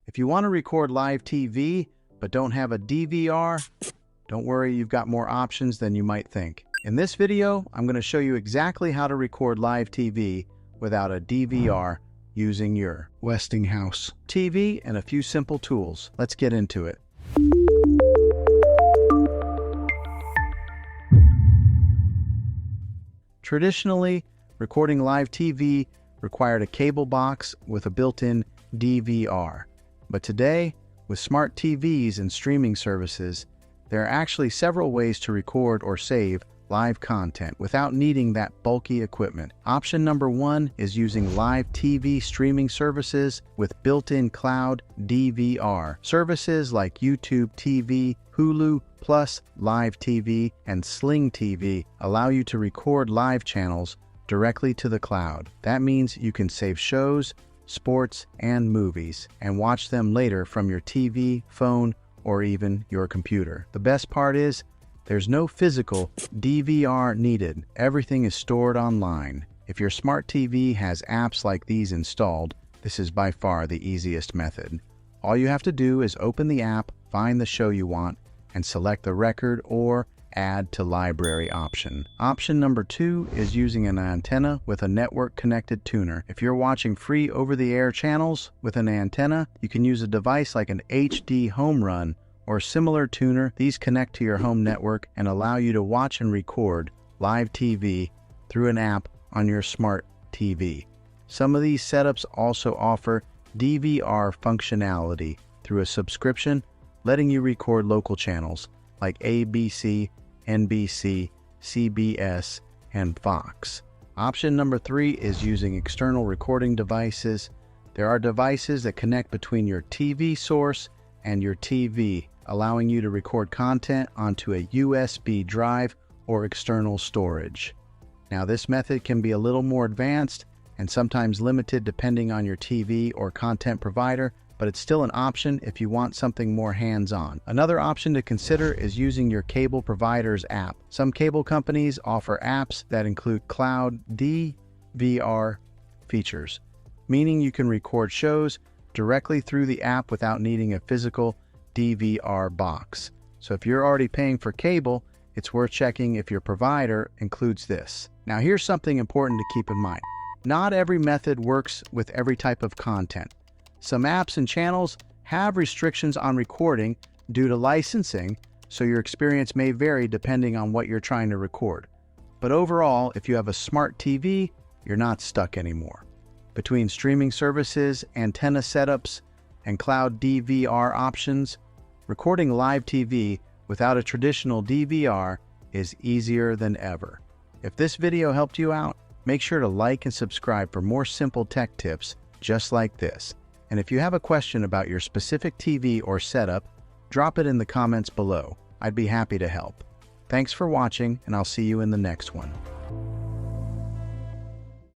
If you want to record live TV but don't have a DVR, don't worry, you've got more options than you might think. In this video, I'm going to show you exactly how to record live TV without a DVR using your Westinghouse TV and a few simple tools. Let's get into it. Traditionally, recording live TV required a cable box with a built-in DVR. But today, with smart TVs and streaming services, there are actually several ways to record or save live content without needing that bulky equipment. Option number one is using live TV streaming services with built-in cloud DVR. Services like YouTube TV, Hulu Plus, Live TV, and Sling TV allow you to record live channels directly to the cloud. That means you can save shows, sports, and movies, and watch them later from your TV, phone, or even your computer. The best part is, there's no physical DVR needed. Everything is stored online. If your smart TV has apps like these installed, this is by far the easiest method. All you have to do is open the app, find the show you want, and select the record or add to library option. Option number two is using an antenna with a network-connected tuner. If you're watching free over-the-air channels with an antenna, you can use a device like an HD home run or similar tuner. These connect to your home network and allow you to watch and record live TV through an app on your smart TV. Some of these setups also offer DVR functionality through a subscription, letting you record local channels like ABC, NBC, CBS, and Fox. Option number three is using external recording devices. There are devices that connect between your TV source and your TV, allowing you to record content onto a USB drive or external storage. Now, this method can be a little more advanced and sometimes limited depending on your TV or content provider, but it's still an option if you want something more hands-on. Another option to consider is using your cable provider's app. Some cable companies offer apps that include cloud DVR features, meaning you can record shows directly through the app without needing a physical DVR box. So if you're already paying for cable, it's worth checking if your provider includes this. Now, here's something important to keep in mind. Not every method works with every type of content. Some apps and channels have restrictions on recording due to licensing, so your experience may vary depending on what you're trying to record. But overall, if you have a smart TV, you're not stuck anymore. Between streaming services, antenna setups, and cloud DVR options, recording live TV without a traditional DVR is easier than ever. If this video helped you out, make sure to like and subscribe for more simple tech tips just like this. And if you have a question about your specific TV or setup, drop it in the comments below. I'd be happy to help. Thanks for watching, and I'll see you in the next one.